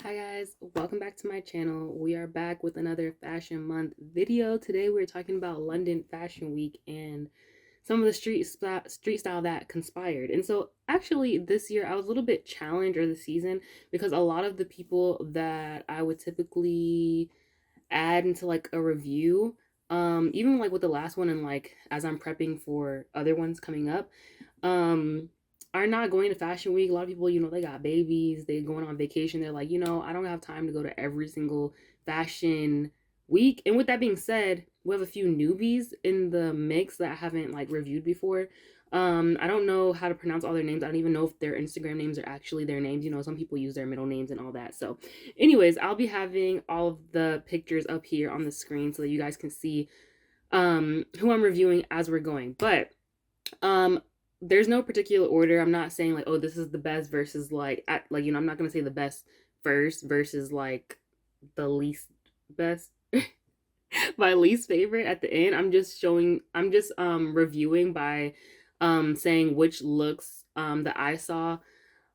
Hi guys, welcome back to my channel. We are back with another fashion month video. Today we're talking about London Fashion Week and some of the street style that conspired. And so actually this year I was a little bit challenged, or the season, because a lot of the people that I would typically add into like a review, even like with the last one and like as I'm prepping for other ones coming up, um are not going to fashion week. A lot of people, they got babies, they going on vacation, they're like, I don't have time to go to every single fashion week. And with that being said, we have a few newbies in the mix that I haven't like reviewed before. I don't know how to pronounce all their names. I don't even know if their Instagram names are actually their names. Some people use their middle names and all that. So anyways, I'll be having all of the pictures up here on the screen so that you guys can see who I'm reviewing as we're going. But um there's no particular order. I'm not saying like, oh, this is the best versus I'm not gonna say the best first versus like the least best. My least favorite at the end. I'm just reviewing by saying which looks that I saw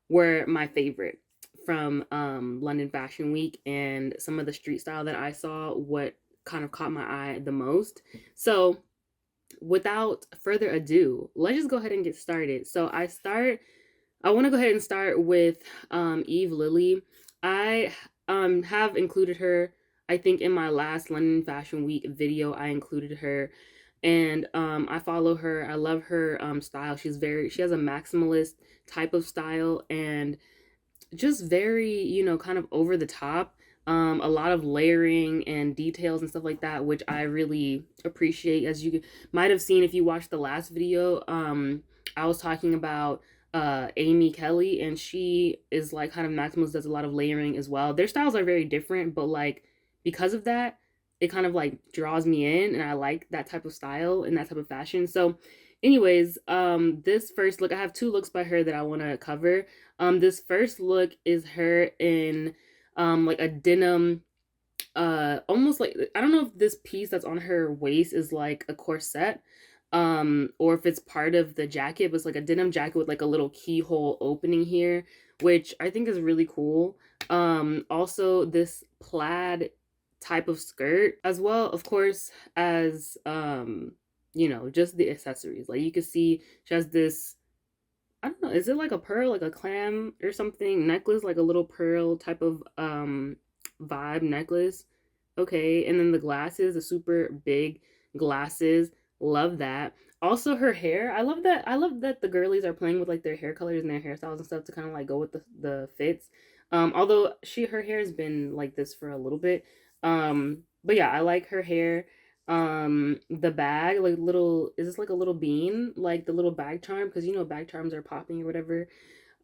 were my favorite from London Fashion Week, and some of the street style that I saw, what kind of caught my eye the most. So without further ado, let's just go ahead and get started. I want to go ahead and start with Eve Lilly. I have included her, I think, in my last London Fashion Week video. I included her, and I follow her. I love her style. She has a maximalist type of style, and just very, kind of over the top. A lot of layering and details and stuff like that, which I really appreciate. As you might have seen if you watched the last video, I was talking about Amy Kelly, and she is like kind of maximalist, does a lot of layering as well. Their styles are very different, but like because of that, it kind of like draws me in, and I like that type of style and that type of fashion. So anyways, this first look, I have two looks by her that I want to cover. This first look is her in like a denim, almost like, I don't know if this piece that's on her waist is like a corset, or if it's part of the jacket, but it's like a denim jacket with like a little keyhole opening here, which I think is really cool. Also this plaid type of skirt, as well, of course, as just the accessories. Like you can see she has this, I don't know, is it like a pearl, like a clam or something necklace, like a little pearl type of vibe necklace. Okay, and then the glasses, the super big glasses. Love that. Also her hair. I love that the girlies are playing with like their hair colors and their hairstyles and stuff to kind of like go with the fits. Although her hair has been like this for a little bit. But yeah, I like her hair. The bag, like, little, is this like a little bean, like the little bag charm, because bag charms are popping or whatever.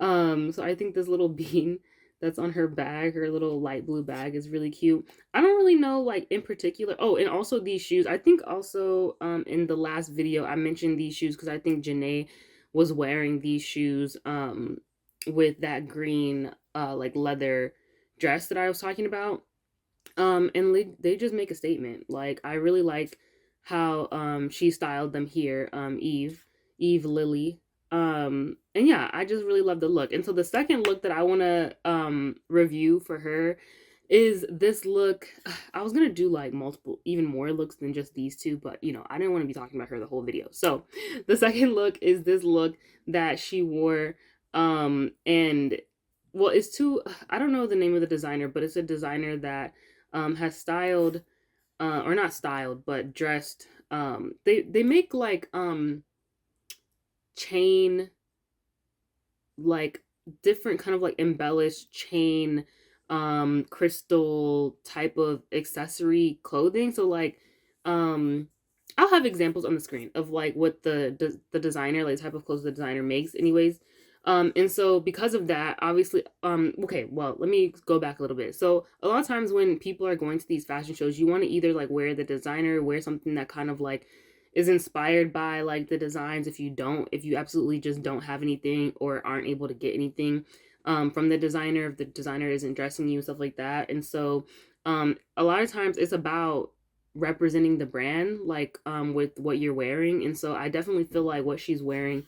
So I think this little bean that's on her bag, her little light blue bag, is really cute. I don't really know like in particular. Oh, and also these shoes. I think also in the last video I mentioned these shoes because I think Janae was wearing these shoes with that green like leather dress that I was talking about. And they just make a statement. Like, I really like how she styled them here, Eve Lilly. And yeah, I just really love the look. And so the second look that I want to review for her is this look. I was gonna do like multiple, even more looks than just these two, but I didn't want to be talking about her the whole video. So the second look is this look that she wore, and well, it's two. I don't know the name of the designer, but it's a designer that has styled, or not styled, but dressed. They make like chain, like different kind of like embellished chain, crystal type of accessory clothing. So like, I'll have examples on the screen of like what the designer, like type of clothes the designer makes, anyways. And so because of that, obviously, okay, well, let me go back a little bit. So a lot of times when people are going to these fashion shows, you want to either like wear the designer, wear something that kind of like is inspired by like the designs. If you absolutely just don't have anything or aren't able to get anything from the designer, if the designer isn't dressing you, stuff like that. And so a lot of times it's about representing the brand, like with what you're wearing. And so I definitely feel like what she's wearing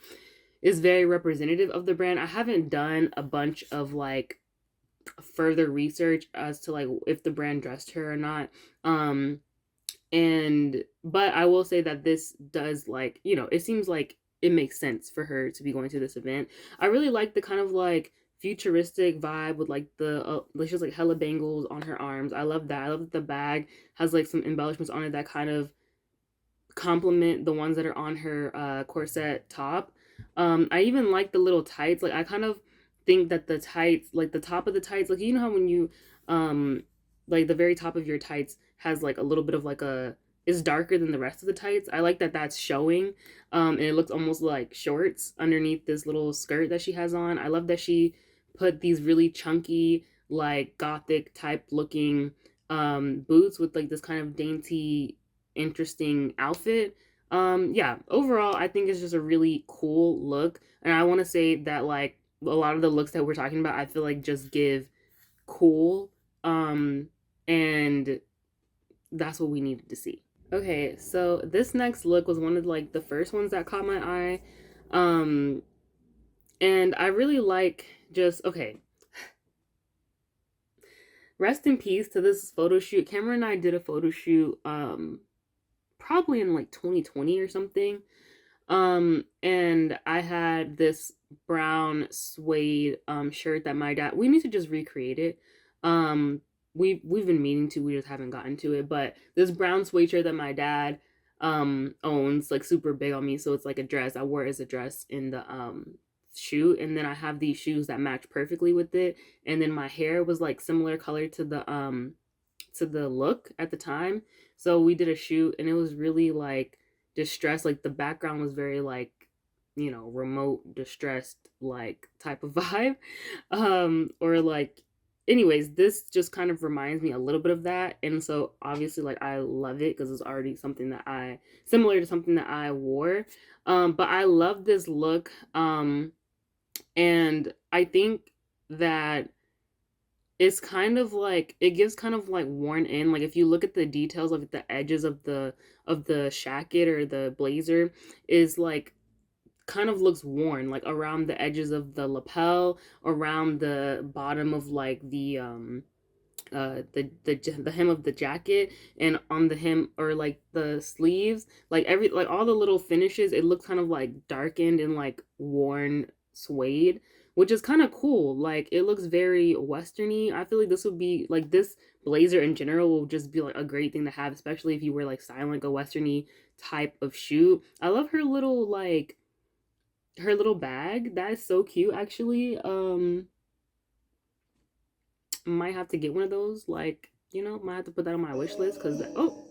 is very representative of the brand. I haven't done a bunch of like further research as to like if the brand dressed her or not. Um, and but I will say that this does, like, it seems like it makes sense for her to be going to this event. I really like the kind of like futuristic vibe with like the like she has like hella bangles on her arms. I love that. I love that the bag has like some embellishments on it that kind of complement the ones that are on her corset top. I even like the little tights. Like I kind of think that the tights, like the top of the tights, like how when you um like the very top of your tights has like a little bit of like a is darker than the rest of the tights. I like that that's showing. And it looks almost like shorts underneath this little skirt that she has on. I love that she put these really chunky, like gothic type looking boots with like this kind of dainty, interesting outfit. Yeah, overall I think it's just a really cool look, and I want to say that like a lot of the looks that we're talking about I feel like just give cool, and that's what we needed to see. Okay, so this next look was one of like the first ones that caught my eye. um and I really like, just okay, rest in peace to this photo shoot. Cameron and I did a photo shoot probably in like 2020 or something. And I had this brown suede shirt that my dad, we need to just recreate it. Um we've been meaning to, we just haven't gotten to it, but this brown suede shirt that my dad owns, like super big on me, so it's like a dress. I wore it as a dress in the shoot, and then I have these shoes that match perfectly with it, and then my hair was like similar color to the look at the time. So we did a shoot and it was really like distressed. Like the background was very like, remote, distressed, like type of vibe. Or like, anyways, this just kind of reminds me a little bit of that. And so obviously like I love it because it's already something that similar to something that I wore. But I love this look. And I think that it's kind of like, it gives kind of like worn in, like if you look at the details of the edges of the shacket or the blazer, is like kind of looks worn, like around the edges of the lapel, around the bottom of like the hem of the jacket, and on the hem or like the sleeves, like every like all the little finishes, it looks kind of like darkened and like worn suede, which is kind of cool. Like it looks very westerny. I feel like this would be like, this blazer in general will just be like a great thing to have, especially if you wear like silent, a westerny type of shoot. I love her little like her little bag. That is so cute actually. Might have to get one of those, like, might have to put that on my wish list, because oh,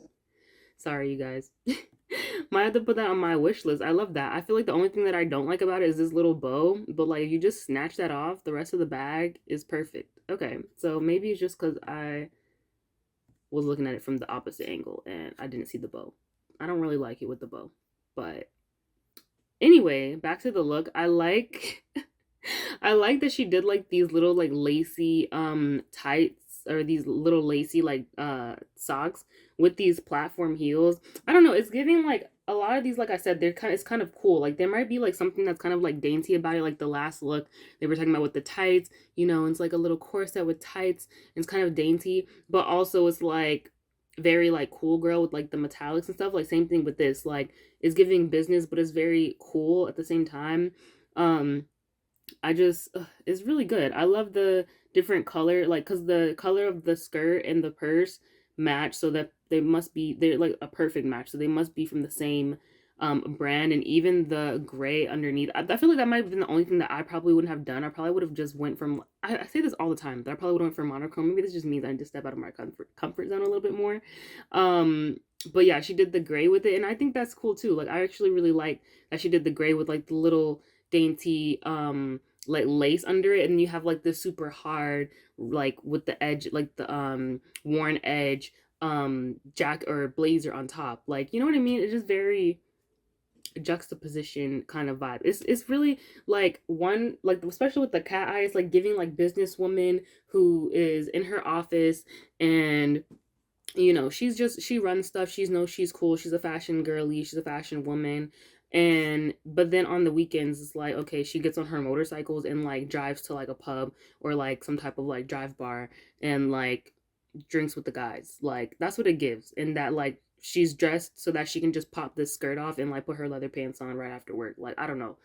sorry you guys. Might have to put that on my wish list. I love that. I feel like the only thing that I don't like about it is this little bow, but like if you just snatch that off, the rest of the bag is perfect. Okay, so maybe it's just because I was looking at it from the opposite angle and I didn't see the bow. I don't really like it with the bow, but anyway, back to the look. I like I like that she did like these little like lacy tights, or these little lacy like socks with these platform heels. I don't know, it's giving like a lot of these, like I said, it's kind of cool. Like there might be like something that's kind of like dainty about it, like the last look they were talking about with the tights, it's like a little corset with tights, and it's kind of dainty, but also it's like very like cool girl with like the metallics and stuff. Like same thing with this, like it's giving business but it's very cool at the same time. um I just it's really good. I love the different color, like because the color of the skirt and the purse match, so that they're like a perfect match. So they must be from the same brand, and even the gray underneath. I feel like that might have been the only thing that I probably wouldn't have done. I probably would have just went from. I say this all the time, but I probably would have went for monochrome. Maybe this just means I need to step out of my comfort zone a little bit more. Um, but yeah, she did the gray with it, and I think that's cool too. Like I actually really like that she did the gray with like the little dainty like lace under it, and you have like this super hard, like with the edge, like the worn edge jack or blazer on top, like you know what I mean. It's just very juxtaposition kind of vibe. It's really like one, like especially with the cat eyes, like giving like businesswoman who is in her office, and she runs stuff. She's cool. She's a fashion girly. She's a fashion woman. And but then on the weekends it's like, okay, she gets on her motorcycles and like drives to like a pub or like some type of like drive bar and like drinks with the guys. Like that's what it gives. And that like she's dressed so that she can just pop this skirt off and like put her leather pants on right after work. Like I don't know.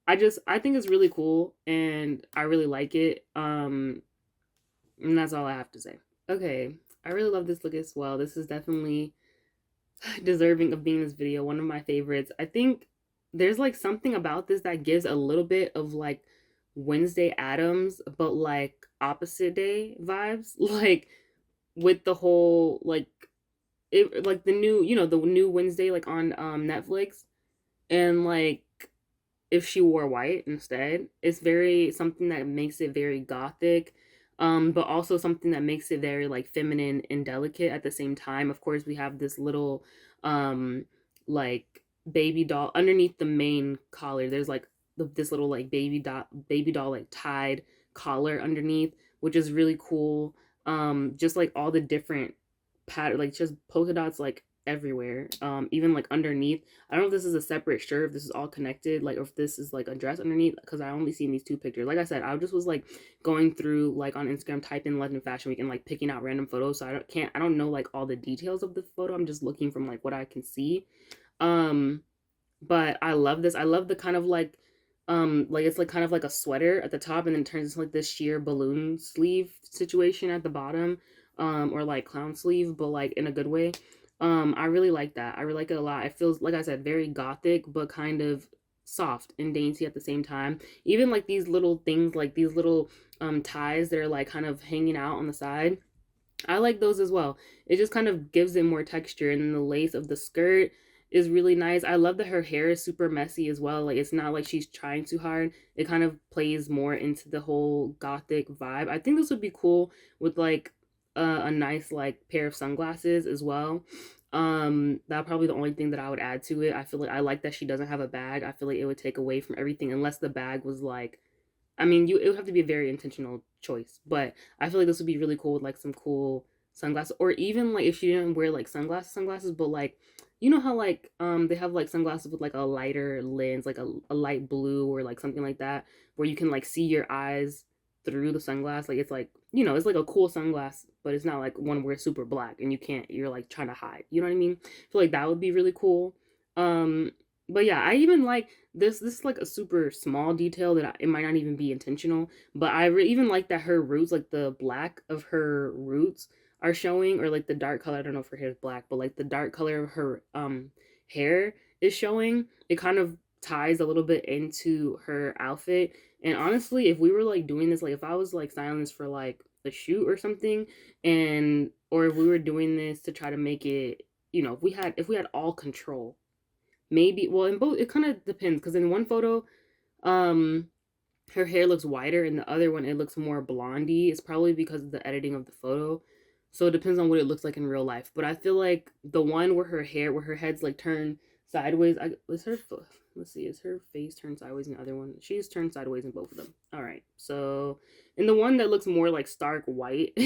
I think it's really cool and I really like it. And that's all I have to say. Okay. I really love this look as well. This is definitely deserving of being in this video. One of my favorites. I think there's like something about this that gives a little bit of like Wednesday Addams, but like opposite day vibes. Like with the whole like it like the new, the new Wednesday like on Netflix, and like if she wore white instead. It's very something that makes it very gothic, but also something that makes it very like feminine and delicate at the same time. Of course, we have this little um like baby doll underneath the main collar. There's like this little like baby doll like tied collar underneath, which is really cool. Just like all the different pattern, like just polka dots like everywhere, even like underneath. I don't know if this is a separate shirt, if this is all connected, like, or if this is like a dress underneath, because I only seen these two pictures. Like I said, I just was like going through like on Instagram, typing London Fashion Week and like picking out random photos, so I don't know like all the details of the photo. I'm just looking from like what I can see. um but I love this. I love the kind of like it's like kind of like a sweater at the top and then turns into like this sheer balloon sleeve situation at the bottom, or like clown sleeve, but like in a good way. I really like that. I really like it a lot. It feels, like I said, very gothic but kind of soft and dainty at the same time. Even like these little things, like these little ties that are like kind of hanging out on the side, I like those as well. It just kind of gives it more texture, and then the lace of the skirt is really nice. I love that her hair is super messy as well. Like it's not like she's trying too hard. It kind of plays more into the whole gothic vibe. I think this would be cool with like a nice like pair of sunglasses as well. That probably the only thing that I would add to it. I feel like I like that she doesn't have a bag. I feel like it would take away from everything unless the bag was like, I mean, it would have to be a very intentional choice, but I feel like this would be really cool with like some cool sunglasses, or even like if she didn't wear like sunglasses, but like you know how like they have like sunglasses with like a lighter lens, like a light blue or like something like that, where you can like see your eyes through the sunglass. Like it's like, it's like a cool sunglass, but it's not like one where it's super black and you're like trying to hide. You know what I mean? I feel like that would be really cool. Um, but yeah, I even like this is like a super small detail that it might not even be intentional, but even like that her roots, like the black of her roots are showing, or like the dark color. I don't know if her hair is black, but like the dark color of her hair is showing. It kind of ties a little bit into her outfit. And honestly, if we were like doing this, like if I was like styling this for like a shoot or something, and or if we were doing this to try to make it, if we had all control, maybe, well, in both it kind of depends, because in one photo um her hair looks whiter, and the other one it looks more blondie. It's probably because of the editing of the photo, so it depends on what it looks like in real life. But I feel like the one where her head's like turned sideways, let's see, is her face turned sideways in the other one? She's turned sideways in both of them. All right, so in the one that looks more like stark white,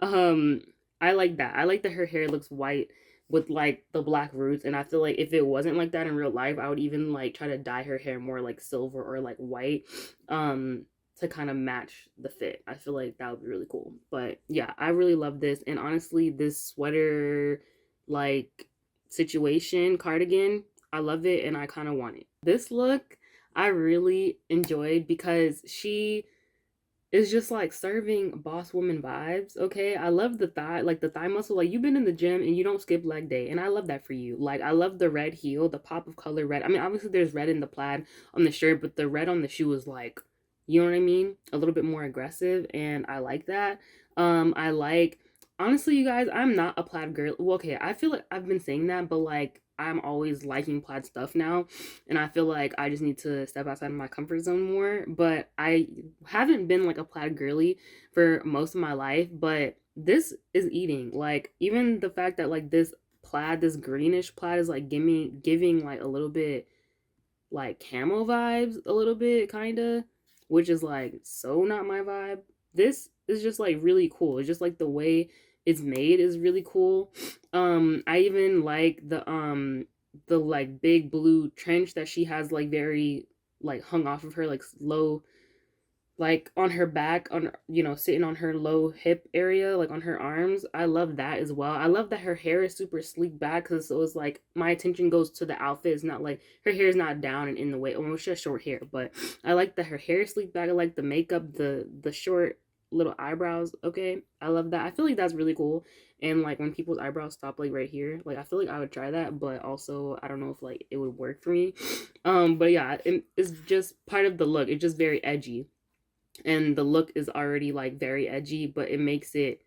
um I like that. I like that her hair looks white with like the black roots, and I feel like if it wasn't like that in real life, I would even like try to dye her hair more like silver or like white, to kind of match the fit. I feel like that would be really cool. But yeah, I really love this, and honestly, this sweater like situation cardigan, I love it, and I kind of want it. This look I really enjoyed because she is just like serving boss woman vibes. Okay, I love the thigh, like the thigh muscle. Like you've been in the gym and you don't skip leg day, and I love that for you. Like I love the red heel, the pop of color red. I mean, obviously there's red in the plaid on the shirt, but the red on the shoe is like, you know what I mean, a little bit more aggressive, and I like that. I like, honestly, you guys, I'm not a plaid girl. Well, okay, I feel like I've been saying that, but like I'm always liking plaid stuff now, and I feel like I just need to step outside of my comfort zone more. But I haven't been like a plaid girly for most of my life, but this is eating. Like even the fact that like this greenish plaid is like giving like a little bit like camo vibes, a little bit kind of, which is like so not my vibe. This is just like really cool. It's just like the way it's made is really cool. I even like the like big blue trench that she has like very like hung off of her like low, like on her back, on, you know, sitting on her low hip area, like on her arms. I love that as well. I love that her hair is super sleek back, because it was like my attention goes to the outfit. It's not like her hair is not down and in the way. Well, she has short hair, but I like that her hair is sleek back. I like the makeup, the short little eyebrows. Okay, I love that. I feel like that's really cool. And like when people's eyebrows stop like right here, like I feel like I would try that, but also I don't know if like it would work for me. But yeah, it's just part of the look. It's just very edgy, and the look is already like very edgy, but it makes it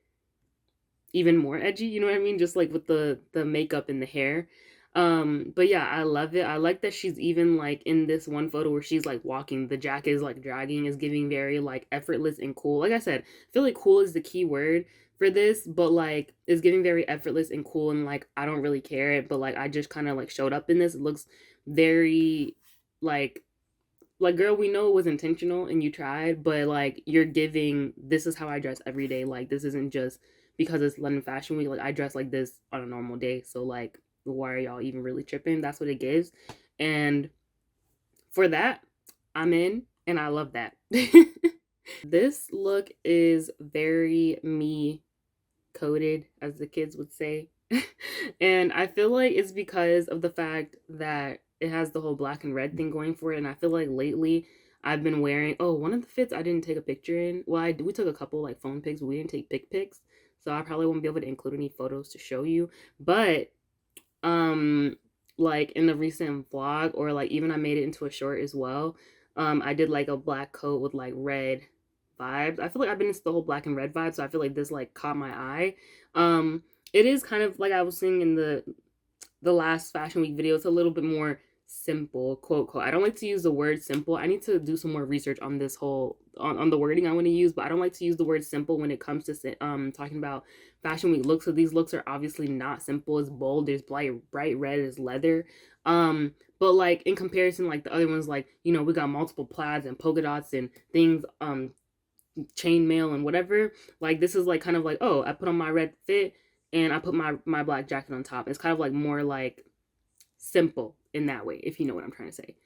even more edgy, you know what I mean, just like with the makeup and the hair. But yeah, I love it. I like that she's even like in this one photo where she's like walking, the jacket is like dragging, is giving very like effortless and cool. Like I said, I feel like cool is the key word for this, but like it's giving very effortless and cool, and like I don't really care it, but like I just kind of like showed up in this. It looks very like girl, we know it was intentional and you tried, but like you're giving, this is how I dress every day. Like this isn't just because it's London Fashion Week. Like I dress like this on a normal day, so like why are y'all even really tripping? That's what it gives. And for that, I'm in, and I love that. This look is very me coded, as the kids would say. And I feel like it's because of the fact that it has the whole black and red thing going for it. And I feel like lately I've been wearing, oh, one of the fits I didn't take a picture in. Well, we took a couple like phone pics, but we didn't take pics. So I probably won't be able to include any photos to show you. But um like in the recent vlog, or like even I made it into a short as well, I did like a black coat with like red vibes. I feel like I've been into the whole black and red vibe, so I feel like this like caught my eye. It is kind of like I was saying in the last fashion week video, it's a little bit more simple, quote quote. I don't like to use the word simple. I need to do some more research on this whole on the wording I want to use, but I don't like to use the word simple when it comes to talking about fashion week looks. So these looks are obviously not simple. It's bold, there's bright red, is leather. But like in comparison, like the other ones, like, you know, we got multiple plaids and polka dots and things, chainmail and whatever. Like this is like kind of like, oh, I put on my red fit and I put my black jacket on top. It's kind of like more like simple in that way, if you know what I'm trying to say.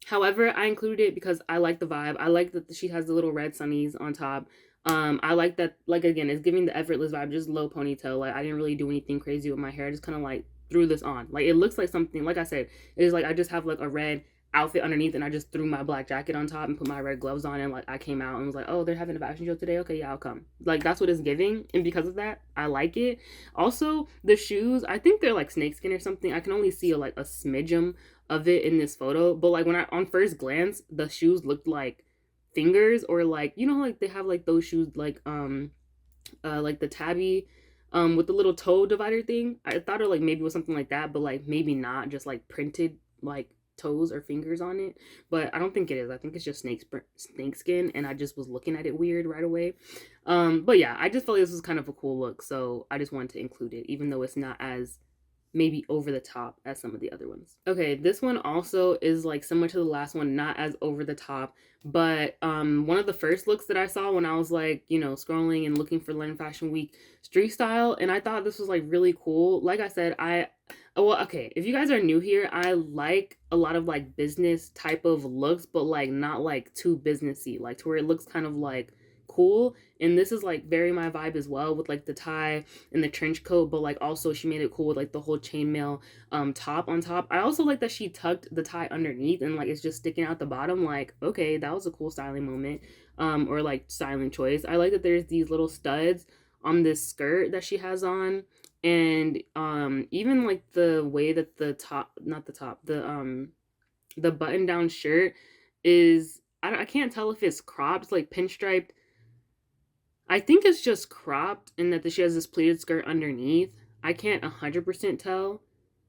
However, I included it because I like the vibe. I like that she has the little red sunnies on top. I like that, like, again, it's giving the effortless vibe, just low ponytail. Like I didn't really do anything crazy with my hair. I just kind of like threw this on. Like it looks like something, like I said, it is like I just have like a red outfit underneath, and I just threw my black jacket on top and put my red gloves on, and like I came out and was like, oh, they're having a fashion show today, okay, yeah, I'll come. Like that's what it's giving, and because of that, I like it. Also, the shoes, I think they're like snakeskin or something. I can only see like a smidgen of it in this photo, but like when I, on first glance, the shoes looked like fingers, or like, you know, like they have like those shoes like the tabby with the little toe divider thing. I thought it like maybe was something like that, but like maybe not, just like printed like toes or fingers on it. But I don't think it is. I think it's just snakeskin, and I just was looking at it weird right away. But yeah, I just felt like this was kind of a cool look, so I just wanted to include it, even though it's not as maybe over the top as some of the other ones. Okay, this one also is like similar to the last one, not as over the top, but one of the first looks that I saw when I was like, you know, scrolling and looking for London Fashion Week street style, and I thought this was like really cool. Like I said, well, okay, if you guys are new here, I like a lot of like business type of looks, but like not like too businessy, like to where it looks kind of like cool. And this is like very my vibe as well, with like the tie and the trench coat, but like also she made it cool with like the whole chainmail top on top. I also like that she tucked the tie underneath and like it's just sticking out the bottom. Like, okay, that was a cool styling moment, or like styling choice. I like that there's these little studs on this skirt that she has on, and even like the way that the top, not the top, the button down shirt is, I can't tell if it's cropped, it's like pinstriped. I think it's just cropped, and that she has this pleated skirt underneath. I can't 100% tell,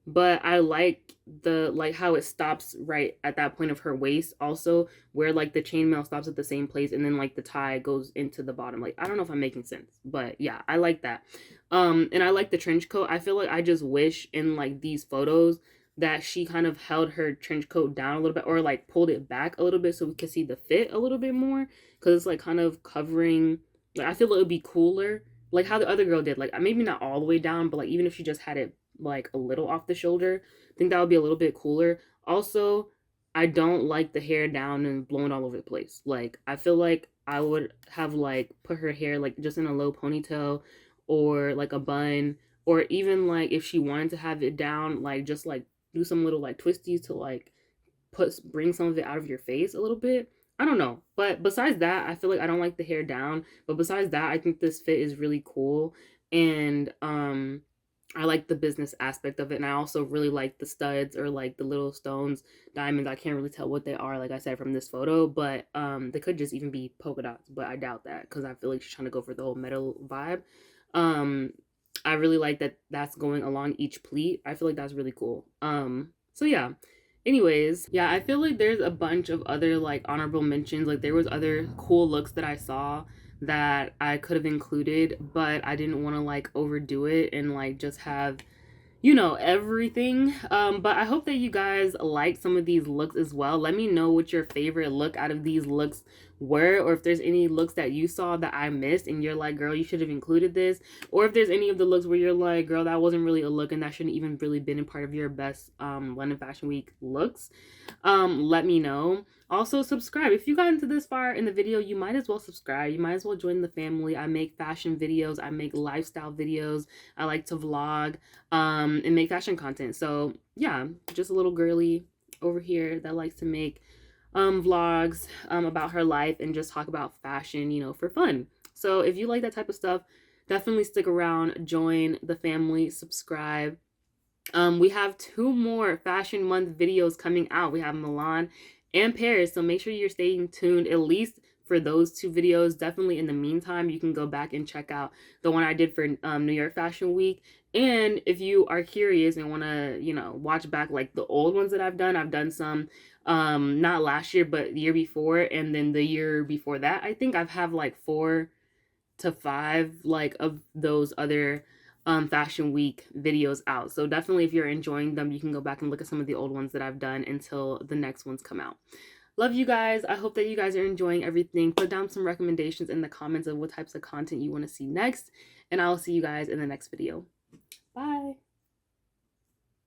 but I like the, like how it stops right at that point of her waist, also where like the chainmail stops at the same place, and then like the tie goes into the bottom. Like I don't know if I'm making sense, but yeah, I like that. And I like the trench coat. I feel like I just wish in like these photos that she kind of held her trench coat down a little bit, or like pulled it back a little bit so we could see the fit a little bit more, because it's like kind of covering. Like I feel like it would be cooler, like how the other girl did. Like maybe not all the way down, but like even if she just had it like a little off the shoulder. I think that would be a little bit cooler. Also, I don't like the hair down and blown all over the place. Like, I feel like I would have like put her hair like just in a low ponytail or like a bun, or even like if she wanted to have it down, like just like do some little like twisties to like bring some of it out of your face a little bit. I don't know. But besides that, I feel like I don't like the hair down. But besides that, I think this fit is really cool. And I like the business aspect of it. And I also really like the studs, or like the little stones, diamonds. I can't really tell what they are, like I said, from this photo. But they could just even be polka dots. But I doubt that, because I feel like she's trying to go for the whole metal vibe. Um I really like that that's going along each pleat. I feel like that's really cool. So yeah. Anyways, yeah, I feel like there's a bunch of other like honorable mentions. Like there was other cool looks that I saw that I could have included, but I didn't want to like overdo it and like just have, you know, everything. But I hope that you guys like some of these looks as well. Let me know what your favorite look out of these looks were, or if there's any looks that you saw that I missed and you're like, girl, you should have included this, or if there's any of the looks where you're like, girl, that wasn't really a look and that shouldn't even really been a part of your best London Fashion Week looks. Let me know. Also, subscribe. If you got into this far in the video, you might as well subscribe. You might as well join the family. I make fashion videos. I make lifestyle videos. I like to vlog and make fashion content. So yeah, just a little girly over here that likes to make vlogs about her life and just talk about fashion, you know, for fun. So if you like that type of stuff, definitely stick around, join the family, subscribe. We have 2 more Fashion Month videos coming out. We have Milan and Paris, so make sure you're staying tuned at least for those 2 videos. Definitely in the meantime, you can go back and check out the one I did for New York Fashion Week. And if you are curious and want to, you know, watch back like the old ones that I've done some not last year, but the year before, and then the year before that. I think I've have like 4 to 5 like of those other fashion week videos out. So definitely if you're enjoying them, you can go back and look at some of the old ones that I've done until the next ones come out. Love you guys. I hope that you guys are enjoying everything. Put down some recommendations in the comments of what types of content you want to see next, and I'll see you guys in the next video. Bye.